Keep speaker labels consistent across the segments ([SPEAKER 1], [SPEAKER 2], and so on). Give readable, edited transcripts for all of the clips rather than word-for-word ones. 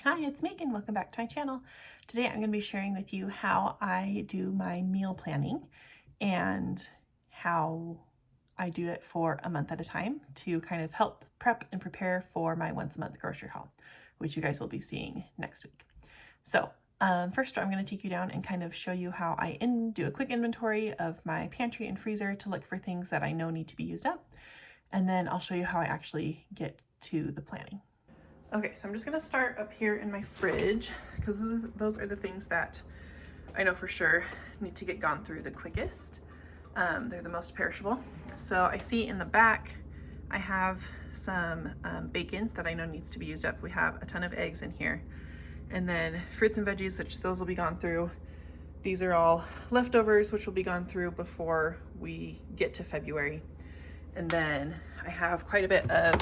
[SPEAKER 1] Hi, it's Megan. Welcome back to my channel. Today I'm going to be sharing with you how I do my meal planning and how I do it for a month at a time to kind of help prep and prepare for my once a month grocery haul, which you guys will be seeing next week. So first I'm going to take you down and kind of show you how I do a quick inventory of my pantry and freezer to look for things that I know need to be used up. And then I'll show you how I actually get to the planning. Okay, so I'm just gonna start up here in my fridge because those are the things that I know for sure need to get gone through the quickest. They're the most perishable. So I see in the back, I have some bacon that I know needs to be used up. We have a ton of eggs in here. And then fruits and veggies, which those will be gone through. These are all leftovers, which will be gone through before we get to February. And then I have quite a bit of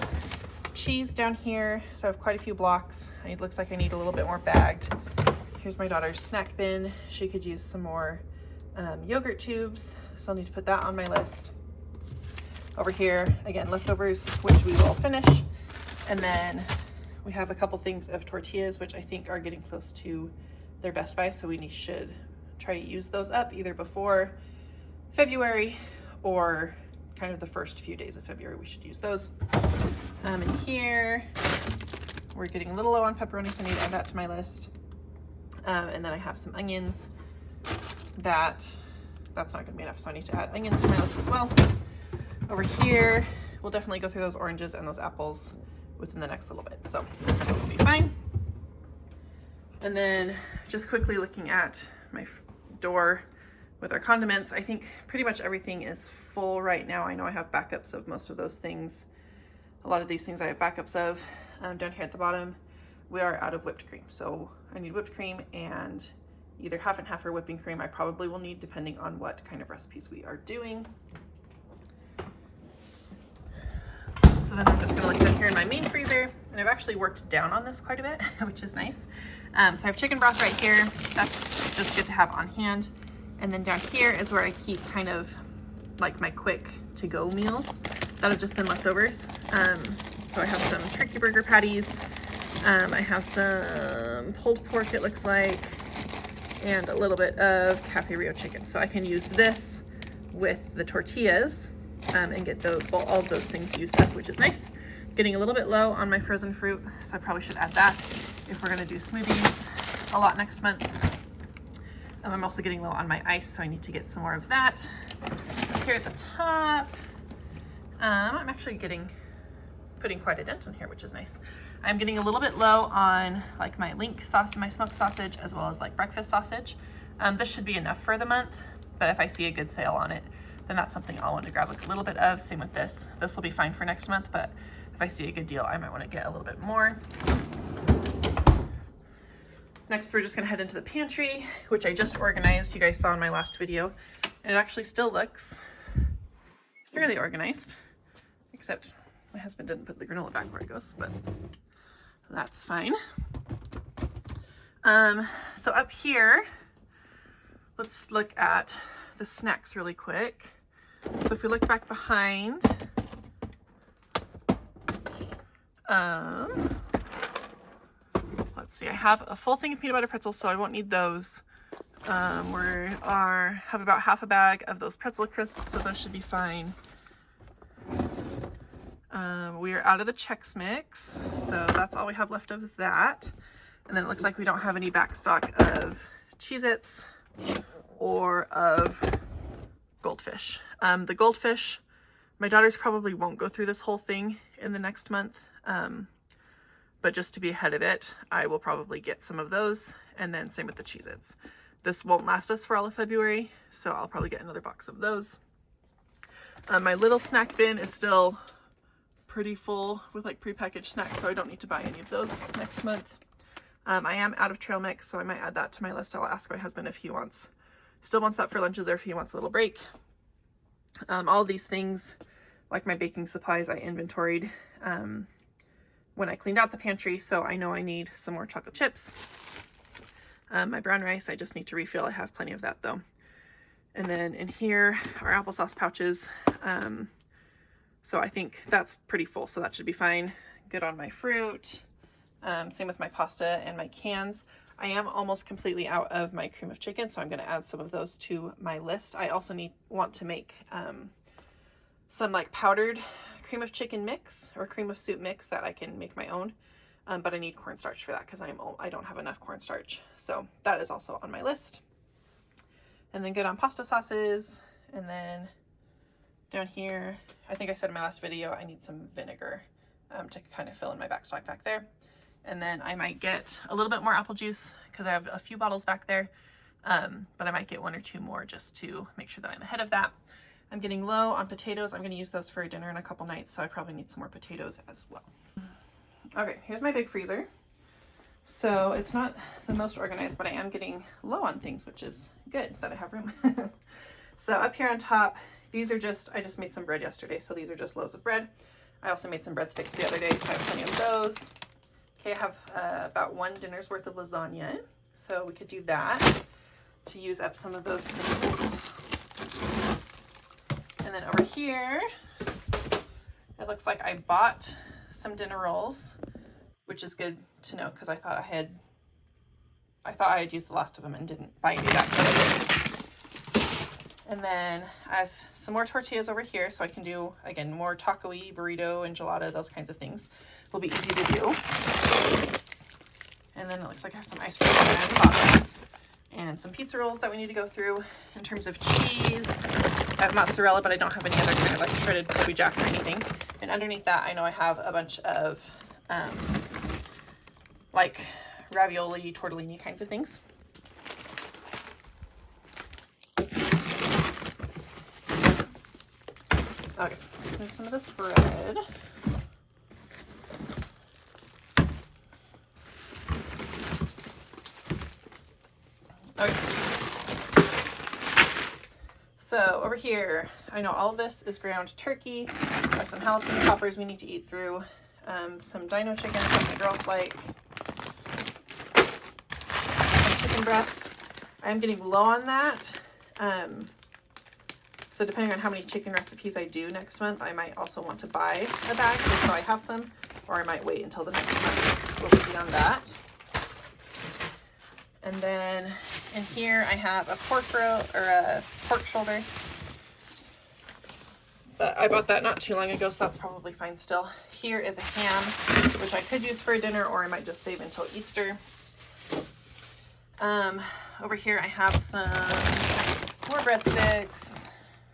[SPEAKER 1] cheese down here, so I have quite a few blocks. It looks like I need a little bit more bagged. Here's my daughter's snack bin. She could use some more yogurt tubes, so I'll need to put that on my list. Over here, again, leftovers, which we will finish. And then we have a couple things of tortillas, which I think are getting close to their best by, so we should try to use those up either before February or kind of the first few days of February. We should use those. In here, we're getting a little low on pepperoni, so I need to add that to my list. And then I have some onions that's not gonna be enough, so I need to add onions to my list as well. Over here, we'll definitely go through those oranges and those apples within the next little bit, so those will be fine. And then just quickly looking at my door with our condiments, I think pretty much everything is full right now. I know I have backups of most of those things. A lot of these things I have backups of. Down here at the bottom, we are out of whipped cream. So I need whipped cream and either half and half or whipping cream I probably will need depending on what kind of recipes we are doing. So then I'm just gonna look down here in my main freezer, and I've actually worked down on this quite a bit, which is nice. So I have chicken broth right here. That's just good to have on hand. And then down here is where I keep kind of like my quick to-go meals that have just been leftovers. So I have some turkey burger patties. I have some pulled pork, it looks like, and a little bit of Cafe Rio chicken. So I can use this with the tortillas and get all of those things used up, which is nice. Getting a little bit low on my frozen fruit, so I probably should add that if we're gonna do smoothies a lot next month. I'm also getting low on my ice, so I need to get some more of that. Here at the top, I'm actually putting quite a dent in here, which is nice. I'm getting a little bit low on like my link sauce and my smoked sausage, as well as like breakfast sausage. This should be enough for the month, but if I see a good sale on it, then that's something I'll want to grab like a little bit of. Same with this. This will be fine for next month, but if I see a good deal, I might want to get a little bit more. Next, we're just gonna head into the pantry, which I just organized. You guys saw in my last video. And it actually still looks fairly organized, except my husband didn't put the granola back where it goes, but that's fine. So up here, let's look at the snacks really quick. So if we look back behind, let's see, I have a full thing of peanut butter pretzels, so I won't need those. Have about half a bag of those pretzel crisps, so those should be fine. We are out of the Chex Mix, so that's all we have left of that. And then it looks like we don't have any back stock of Cheez-Its or of Goldfish. The Goldfish, my daughters probably won't go through this whole thing in the next month. But just to be ahead of it, I will probably get some of those, and then same with the Cheez-Its. This won't last us for all of February, so I'll probably get another box of those. My little snack bin is still pretty full with like prepackaged snacks, so I don't need to buy any of those next month. I am out of trail mix, so I might add that to my list. I'll ask my husband if he still wants that for lunches or if he wants a little break. All these things, like my baking supplies, I inventoried when I cleaned out the pantry, so I know I need some more chocolate chips. My brown rice, I just need to refill. I have plenty of that though. And then in here are applesauce pouches. So I think that's pretty full, so that should be fine. Good on my fruit. Same with my pasta and my cans. I am almost completely out of my cream of chicken, so I'm going to add some of those to my list. I also want to make some like powdered cream of chicken mix or cream of soup mix that I can make my own. But I need cornstarch for that because I don't have enough cornstarch. So that is also on my list. And then good on pasta sauces. And then down here, I think I said in my last video, I need some vinegar to kind of fill in my back stock back there. And then I might get a little bit more apple juice because I have a few bottles back there. But I might get 1 or 2 more just to make sure that I'm ahead of that. I'm getting low on potatoes. I'm going to use those for dinner in a couple nights, so I probably need some more potatoes as well. Okay, here's my big freezer. So it's not the most organized, but I am getting low on things, which is good that I have room. So up here on top, these are I just made some bread yesterday, so these are just loaves of bread. I also made some breadsticks the other day, so I have plenty of those. Okay, I have about 1 dinner's worth of lasagna, so we could do that to use up some of those things. And then over here, it looks like I bought some dinner rolls, which is good to know because I thought I had used the last of them and didn't buy any back. And then I have some more tortillas over here, so I can do, again, more taco-y, burrito, enchilada, those kinds of things. Will be easy to do. And then it looks like I have some ice cream at the bottom. And some pizza rolls that we need to go through. In terms of cheese, I have mozzarella, but I don't have any other kind of like shredded Kobe Jack or anything. And underneath that, I know I have a bunch of like ravioli, tortellini kinds of things. Okay, let's move some of this bread. Okay. So over here, I know all of this is ground turkey. I have some jalapeno poppers we need to eat through. Some dino chicken, something my girls like. Some chicken breast. I'm getting low on that. So depending on how many chicken recipes I do next month, I might also want to buy a bag just so I have some, or I might wait until the next month. We'll see on that. And then in here I have a pork shoulder. But I bought that not too long ago, so that's probably fine still. Here is a ham, which I could use for a dinner, or I might just save until Easter. Over here I have some more breadsticks.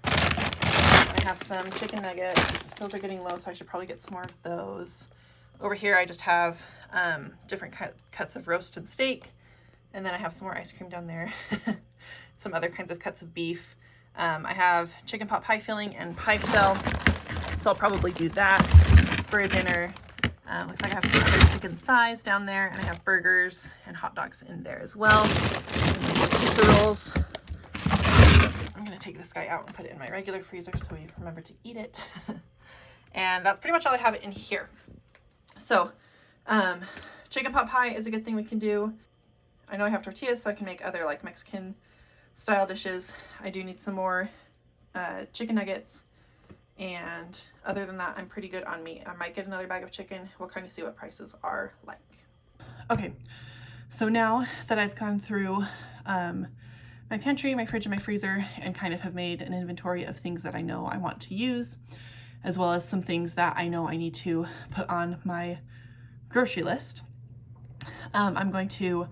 [SPEAKER 1] I have some chicken nuggets. Those are getting low, so I should probably get some more of those. Over here I just have different cuts of roasted steak. And then I have some more ice cream down there. Some other kinds of cuts of beef. I have chicken pot pie filling and pie shell. So I'll probably do that for a dinner. Looks like I have some other chicken thighs down there. And I have burgers and hot dogs in there as well. And pizza rolls. I'm going to take this guy out and put it in my regular freezer so we remember to eat it. And that's pretty much all I have in here. So chicken pot pie is a good thing we can do. I know I have tortillas, so I can make other like Mexican style dishes. I do need some more chicken nuggets. And other than that, I'm pretty good on meat. I might get another bag of chicken. We'll kind of see what prices are like. Okay, so now that I've gone through my pantry, my fridge, and my freezer, and kind of have made an inventory of things that I know I want to use, as well as some things that I know I need to put on my grocery list, I'm going to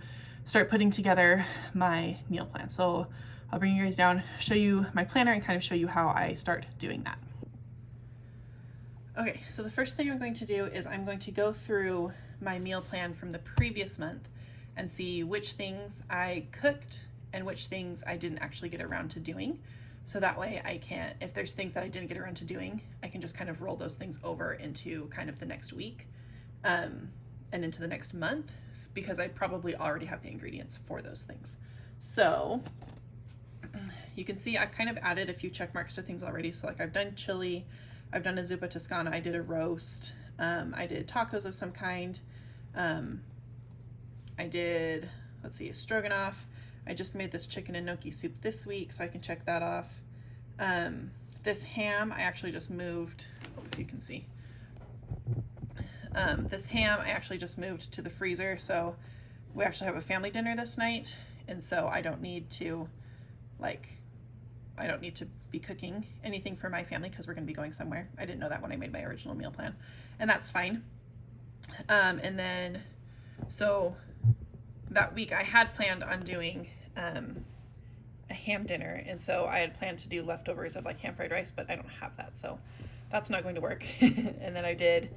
[SPEAKER 1] start putting together my meal plan. So I'll bring you guys down, show you my planner, and kind of show you how I start doing that. Okay, so the first thing I'm going to do is I'm going to go through my meal plan from the previous month and see which things I cooked and which things I didn't actually get around to doing. So that way I can, if there's things that I didn't get around to doing, I can just kind of roll those things over into kind of the next week. And into the next month, because I probably already have the ingredients for those things. So you can see I've kind of added a few check marks to things already. So like I've done chili, I've done a zuppa toscana, I did a roast, I did tacos of some kind, I did, let's see, a stroganoff. I just made this chicken and gnocchi soup this week, so I can check that off. This ham, I actually just moved, if you can see. This ham I actually just moved to the freezer, so we actually have a family dinner this night, and so I don't need to be cooking anything for my family because we're going to be going somewhere. I didn't know that when I made my original meal plan, and that's fine. And then so that week I had planned on doing a ham dinner, and so I had planned to do leftovers of like ham fried rice, but I don't have that, so that's not going to work. And then I did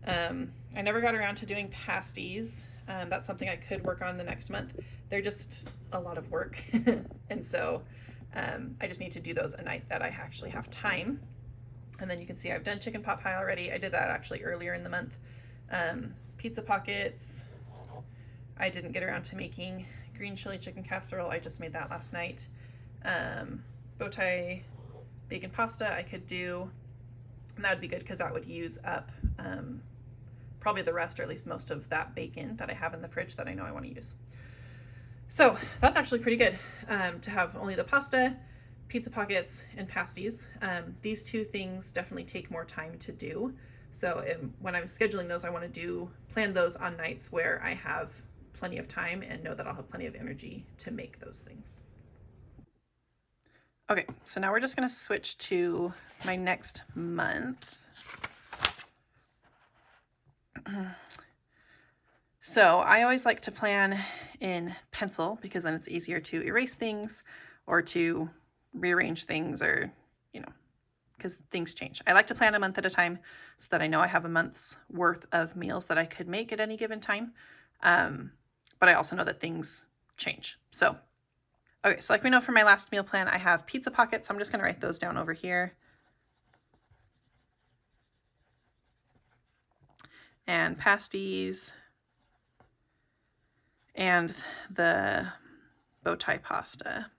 [SPEAKER 1] I never got around to doing pasties. That's something I could work on the next month. They're just a lot of work. And so I just need to do those a night that I actually have time. And then you can see I've done chicken pot pie already. I did that actually earlier in the month. Pizza pockets. I didn't get around to making green chili chicken casserole. I just made that last night. Bow tie bacon pasta I could do. And that would be good because that would use up probably the rest, or at least most of that bacon that I have in the fridge that I know I want to use. So that's actually pretty good to have only the pasta, pizza pockets, and pasties. These two things definitely take more time to do. So when I'm scheduling those, I want to plan those on nights where I have plenty of time and know that I'll have plenty of energy to make those things. Okay, so now we're just going to switch to my next month. So I always like to plan in pencil because then it's easier to erase things or to rearrange things, or, because things change. I like to plan a month at a time so that I know I have a month's worth of meals that I could make at any given time. But I also know that things change. So, okay, so like we know from my last meal plan, I have pizza pockets. I'm just going to write those down over here. And pasties, and the bow tie pasta.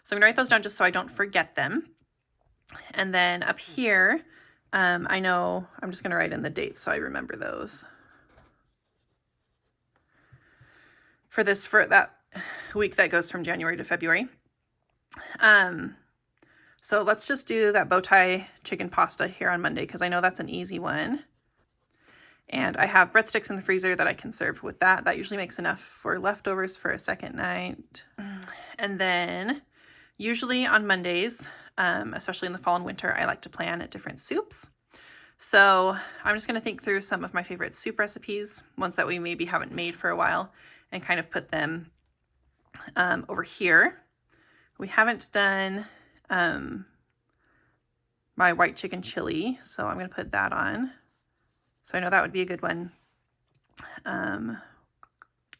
[SPEAKER 1] So I'm gonna write those down just so I don't forget them. And then up here, I know I'm just gonna write in the dates so I remember those. For that week that goes from January to February. So let's just do that bow tie chicken pasta here on Monday because I know that's an easy one. And I have breadsticks in the freezer that I can serve with that. That usually makes enough for leftovers for a second night. And then usually on Mondays, especially in the fall and winter, I like to plan different soups. So I'm just going to think through some of my favorite soup recipes, ones that we maybe haven't made for a while, and kind of put them over here. We haven't done my white chicken chili, so I'm going to put that on. So I know that would be a good one.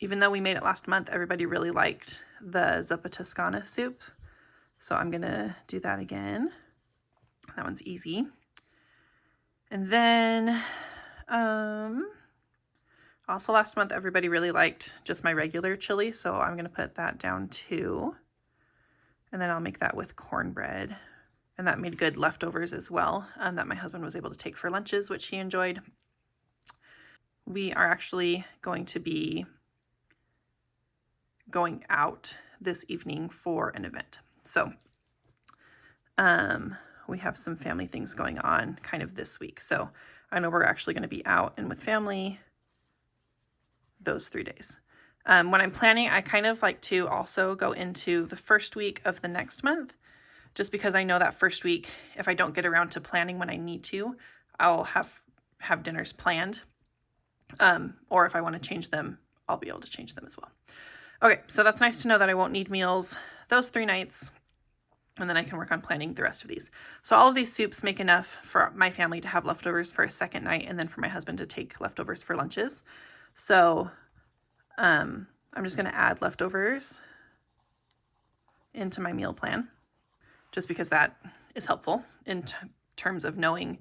[SPEAKER 1] Even though we made it last month, everybody really liked the zuppa toscana soup. So I'm going to do that again. That one's easy. And then also last month, everybody really liked just my regular chili. So I'm going to put that down too. And then I'll make that with cornbread. And that made good leftovers as well, that my husband was able to take for lunches, which he enjoyed. We are actually going to be going out this evening for an event. So we have some family things going on kind of this week. So I know we're actually going to be out and with family those 3 days. When I'm planning, I kind of like to also go into the first week of the next month, just because I know that first week, if I don't get around to planning when I need to, I'll have dinners planned. Or if I want to change them, I'll be able to change them as well. Okay, so that's nice to know that I won't need meals those 3 nights, and then I can work on planning the rest of these. So all of these soups make enough for my family to have leftovers for a second night, and then for my husband to take leftovers for lunches. So I'm just going to add leftovers into my meal plan, just because that is helpful in terms of knowing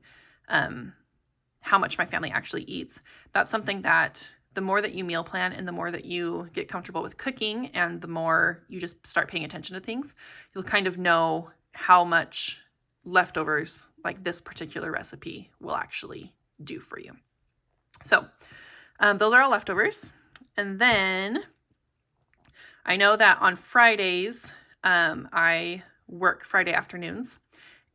[SPEAKER 1] how much my family actually eats. That's something that the more that you meal plan and the more that you get comfortable with cooking and the more you just start paying attention to things, you'll kind of know how much leftovers like this particular recipe will actually do for you. So those are all leftovers. And then I know that on Fridays, I work Friday afternoons.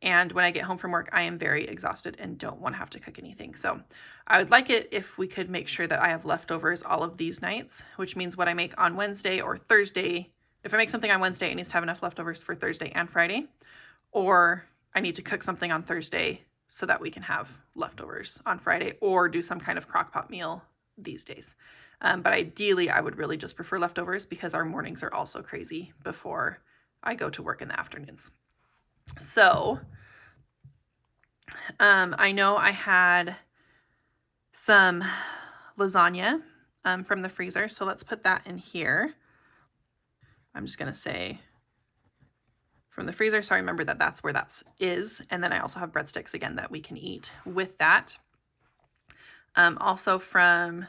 [SPEAKER 1] And when I get home from work, I am very exhausted and don't want to have to cook anything. So I would like it if we could make sure that I have leftovers all of these nights, which means what I make on Wednesday or Thursday. If I make something on Wednesday, it needs to have enough leftovers for Thursday and Friday. Or I need to cook something on Thursday so that we can have leftovers on Friday, or do some kind of crock pot meal these days. But ideally, I would really just prefer leftovers because our mornings are also crazy before I go to work in the afternoons. So I know I had some lasagna from the freezer, so let's put that in here. I'm just going to say from the freezer, so I remember that that's where that is. And then I also have breadsticks again that we can eat with that. Also from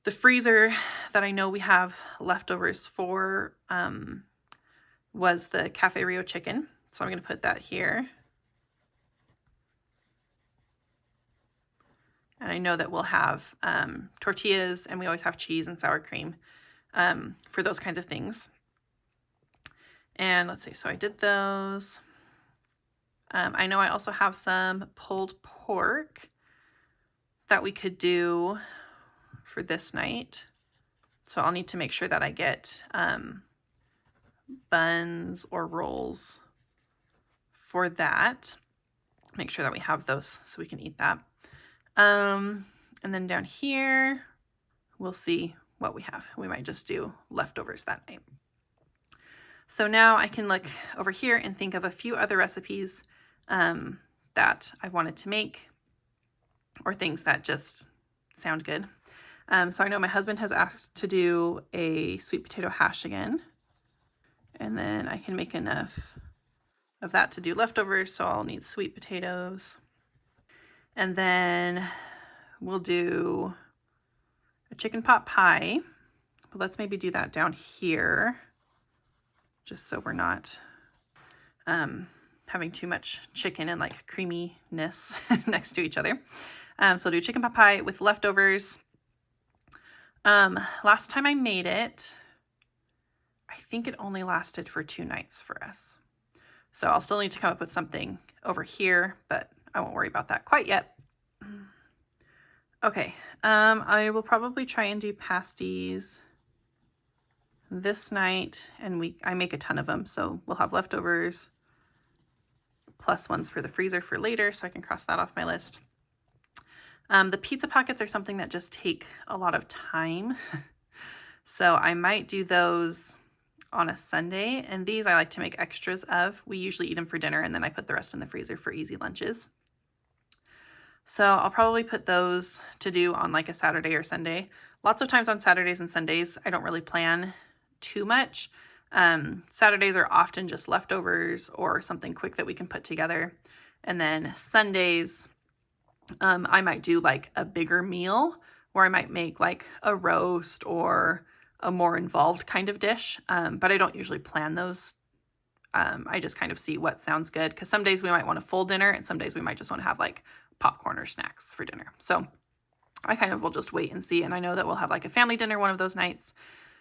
[SPEAKER 1] the freezer that I know we have leftovers for was the Cafe Rio chicken. So I'm going to put that here. And I know that we'll have tortillas, and we always have cheese and sour cream for those kinds of things. And let's see, so I did those. I know I also have some pulled pork that we could do for this night. So I'll need to make sure that I get buns or rolls for that. Make sure that we have those so we can eat that. And then down here, we'll see what we have. We might just do leftovers that night. So now I can look over here and think of a few other recipes that I wanted to make, or things that just sound good. So I know my husband has asked to do a sweet potato hash again, and then I can make enough of that to do leftovers, so I'll need sweet potatoes. And then we'll do a chicken pot pie, but let's maybe do that down here, just so we're not having too much chicken and like creaminess next to each other. So I'll do chicken pot pie with leftovers. Last time I made it, I think it only lasted for 2 nights for us. So I'll still need to come up with something over here, but I won't worry about that quite yet. Okay, I will probably try and do pasties this night, and I make a ton of them, so we'll have leftovers plus ones for the freezer for later, so I can cross that off my list. The pizza pockets are something that just take a lot of time, so I might do those on a Sunday, and these I like to make extras of. We usually eat them for dinner, and then I put the rest in the freezer for easy lunches. So I'll probably put those to do on like a Saturday or Sunday. Lots of times on Saturdays and Sundays, I don't really plan too much. Saturdays are often just leftovers or something quick that we can put together. And then Sundays, I might do like a bigger meal where I might make like a roast or a more involved kind of dish. But I don't usually plan those. I just kind of see what sounds good, because some days we might want a full dinner and some days we might just want to have like popcorn or snacks for dinner. So I kind of will just wait and see. And I know that we'll have like a family dinner one of those nights.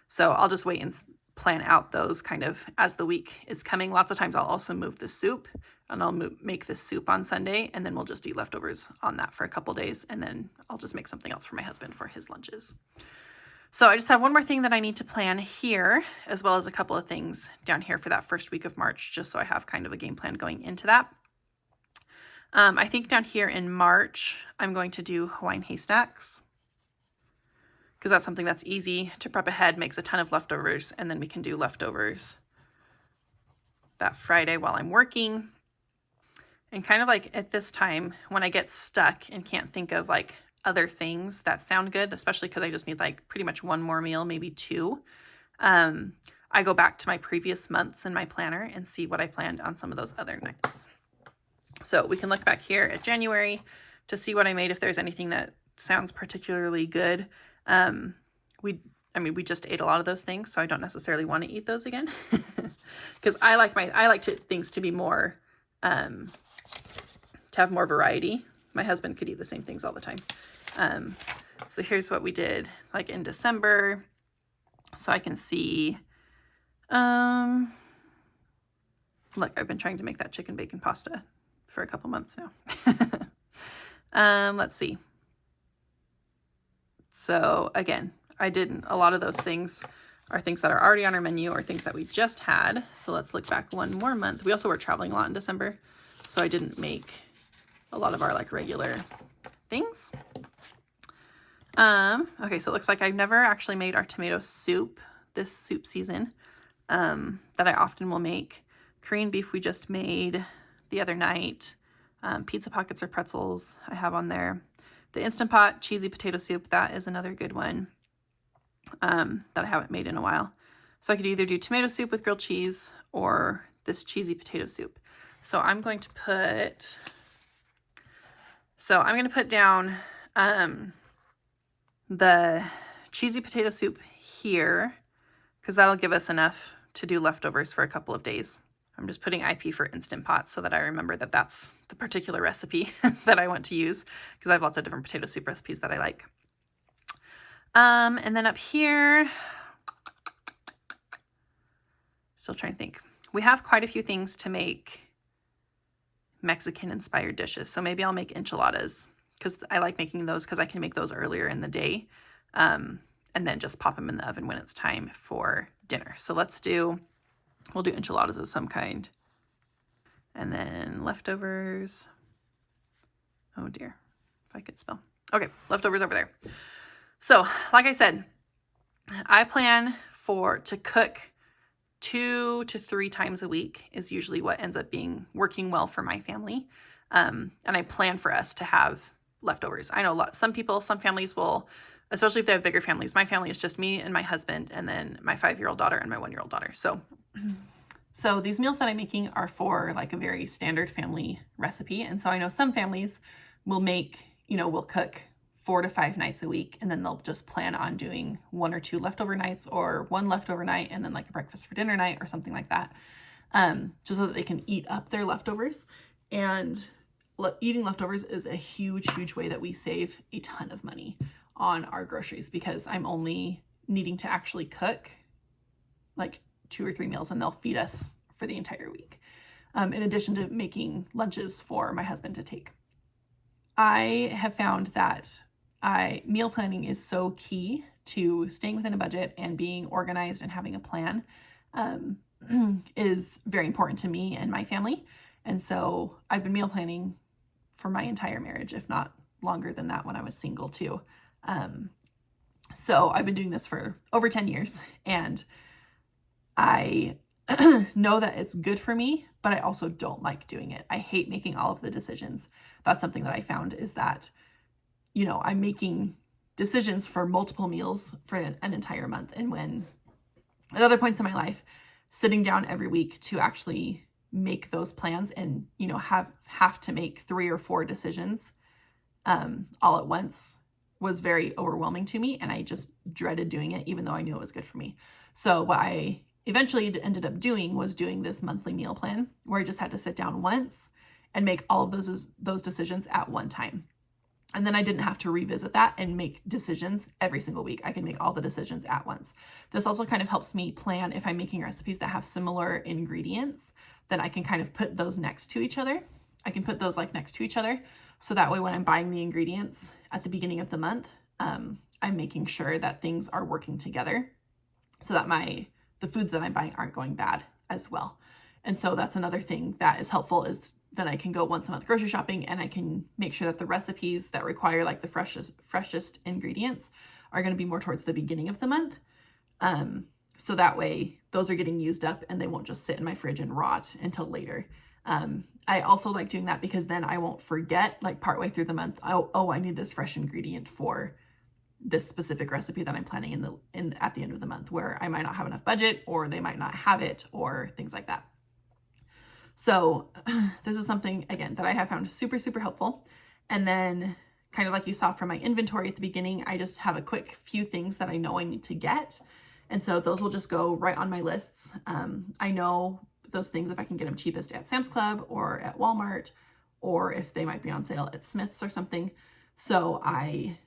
[SPEAKER 1] So I'll just wait and plan out those kind of as the week is coming. Lots of times I'll also move the soup, and I'll make the soup on Sunday, and then we'll just eat leftovers on that for a couple days. And then I'll just make something else for my husband for his lunches. So I just have one more thing that I need to plan here, as well as a couple of things down here for that first week of March, just so I have kind of a game plan going into that. I think down here in March, I'm going to do Hawaiian haystacks, because that's something that's easy to prep ahead, makes a ton of leftovers, and then we can do leftovers that Friday while I'm working. And kind of like at this time, when I get stuck and can't think of like other things that sound good, especially because I just need like pretty much one more meal, maybe 2, I go back to my previous months in my planner and see what I planned on some of those other nights. So we can look back here at January to see what I made, if there's anything that sounds particularly good. We just ate a lot of those things, so I don't necessarily want to eat those again, because I like things to be more, to have more variety. My husband could eat the same things all the time. So here's what we did like in December. So I can see, Look, I've been trying to make that chicken bacon pasta for a couple months now. Let's see. So again, I did a lot of those things are things that are already on our menu or things that we just had. So let's look back one more month. We also were traveling a lot in December, so I didn't make a lot of our like regular things. Okay, so it looks like I've never actually made our tomato soup this soup season, that I often will make. Korean beef we just made the other night. Pizza pockets or pretzels I have on there. The Instant Pot cheesy potato soup, that is another good one, that I haven't made in a while. So I could either do tomato soup with grilled cheese or this cheesy potato soup. So I'm going to put down the cheesy potato soup here, because that'll give us enough to do leftovers for a couple of days. I'm just putting IP for Instant Pot so that I remember that that's the particular recipe that I want to use, because I have lots of different potato soup recipes that I like. And then up here, still trying to think. We have quite a few things to make Mexican inspired dishes. So maybe I'll make enchiladas, because I like making those because I can make those earlier in the day, and then just pop them in the oven when it's time for dinner. So we'll do enchiladas of some kind. And then leftovers. Oh dear, if I could spell. Okay, leftovers over there. So like I said, I plan to cook 2 to 3 times a week is usually what ends up working well for my family. And I plan for us to have leftovers. I know some families will, especially if they have bigger families. My family is just me and my husband, and then my 5-year-old daughter and my 1-year-old daughter. So these meals that I'm making are for like a very standard family recipe. And so I know some families will will cook 4 to 5 nights a week, and then they'll just plan on doing 1 or 2 leftover nights, or 1 leftover night and then like a breakfast for dinner night or something like that, just so that they can eat up their leftovers. And eating leftovers is a huge, huge way that we save a ton of money on our groceries, because I'm only needing to actually cook like 2 or 3 meals, and they'll feed us for the entire week, in addition to making lunches for my husband to take. I have found that meal planning is so key to staying within a budget and being organized and having a plan, is very important to me and my family. And so I've been meal planning for my entire marriage, if not longer than that when I was single too. So I've been doing this for over 10 years, and I know that it's good for me, but I also don't like doing it. I hate making all of the decisions. That's something that I found, is that, I'm making decisions for multiple meals for an entire month. And when at other points in my life, sitting down every week to actually make those plans and, have to make 3 or 4 decisions all at once was very overwhelming to me. And I just dreaded doing it, even though I knew it was good for me. So what I eventually ended up doing was doing this monthly meal plan, where I just had to sit down once and make all of those decisions at one time. And then I didn't have to revisit that and make decisions every single week. I can make all the decisions at once. This also kind of helps me plan if I'm making recipes that have similar ingredients, then I can kind of put those next to each other. I can put those next to each other. So that way, when I'm buying the ingredients at the beginning of the month, I'm making sure that things are working together so that the foods that I'm buying aren't going bad as well. And so that's another thing that is helpful, is that I can go once a month grocery shopping, and I can make sure that the recipes that require like the freshest ingredients are going to be more towards the beginning of the month. So that way those are getting used up and they won't just sit in my fridge and rot until later. I also like doing that because then I won't forget, like partway through the month, I need this fresh ingredient for this specific recipe that I'm planning at the end of the month, where I might not have enough budget, or they might not have it, or things like that. So this is something, again, that I have found super, super helpful. And then kind of like you saw from my inventory at the beginning, I just have a quick few things that I know I need to get. And so those will just go right on my lists. I know those things, if I can get them cheapest at Sam's Club or at Walmart, or if they might be on sale at Smith's or something. So I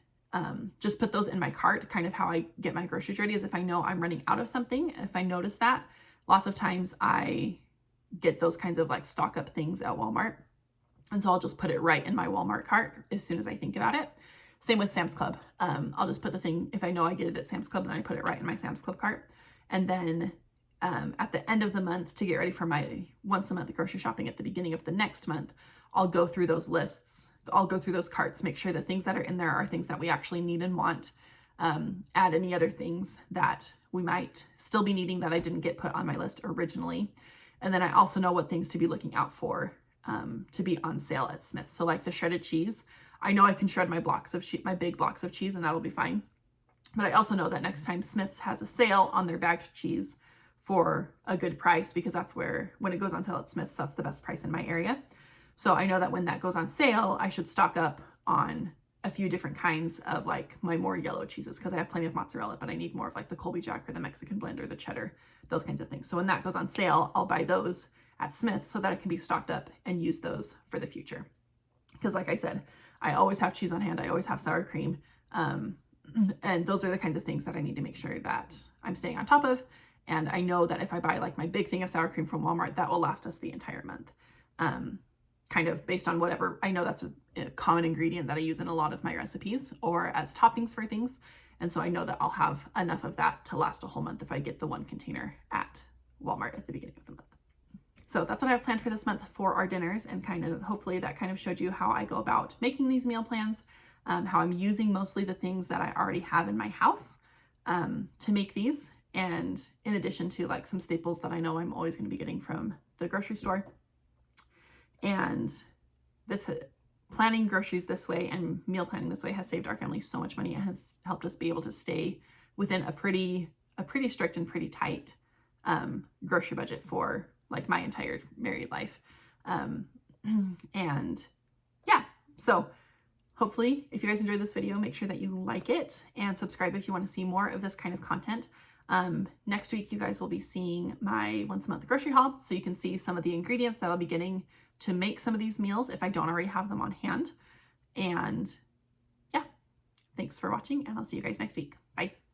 [SPEAKER 1] just put those in my cart. Kind of how I get my groceries ready is if I know I'm running out of something, if I notice that, lots of times I
[SPEAKER 2] get those kinds of like stock up things at Walmart. And so I'll just put it right in my Walmart cart as soon as I think about it. Same with Sam's Club. I'll just put the thing, if I know I get it at Sam's Club, then I put it right in my Sam's Club cart. And then at the end of the month, to get ready for my once a month grocery shopping at the beginning of the next month, I'll go through those lists. I'll go through those carts, make sure the things that are in there are things that we actually need and want. Add any other things that we might still be needing that I didn't get put on my list originally. And then I also know what things to be looking out for to be on sale at Smith's. So like the shredded cheese, I know I can shred my my big blocks of cheese, and that'll be fine. But I also know that next time Smith's has a sale on their bagged cheese for a good price, because that's where, when it goes on sale at Smith's, that's the best price in my area. So I know that when that goes on sale, I should stock up on a few different kinds of like my more yellow cheeses, because I have plenty of mozzarella, but I need more of like the Colby Jack or the Mexican blend or the cheddar, those kinds of things. So when that goes on sale, I'll buy those at Smith's so that I can be stocked up and use those for the future. Because like I said, I always have cheese on hand. I always have sour cream. And those are the kinds of things that I need to make sure that I'm staying on top of. And I know that if I buy like my big thing of sour cream from Walmart, that will last us the entire month. Kind of based on whatever, I know that's a common ingredient that I use in a lot of my recipes or as toppings for things. And so I know that I'll have enough of that to last a whole month if I get the one container at Walmart at the beginning of the month. So that's what I have planned for this month for our dinners, and kind of hopefully that kind of showed you how I go about making these meal plans, how I'm using mostly the things that I already have in my house to make these. And in addition to like some staples that I know I'm always going to be getting from the grocery store. And this planning groceries this way and meal planning this way has saved our family so much money. It has helped us be able to stay within a pretty strict and pretty tight grocery budget for like my entire married life. And yeah, so hopefully if you guys enjoyed this video, make sure that you like it and subscribe if you want to see more of this kind of content. Next week, you guys will be seeing my once a month grocery haul, so you can see some of the ingredients that I'll be getting to make some of these meals if I don't already have them on hand. And yeah, thanks for watching, and I'll see you guys next week. Bye.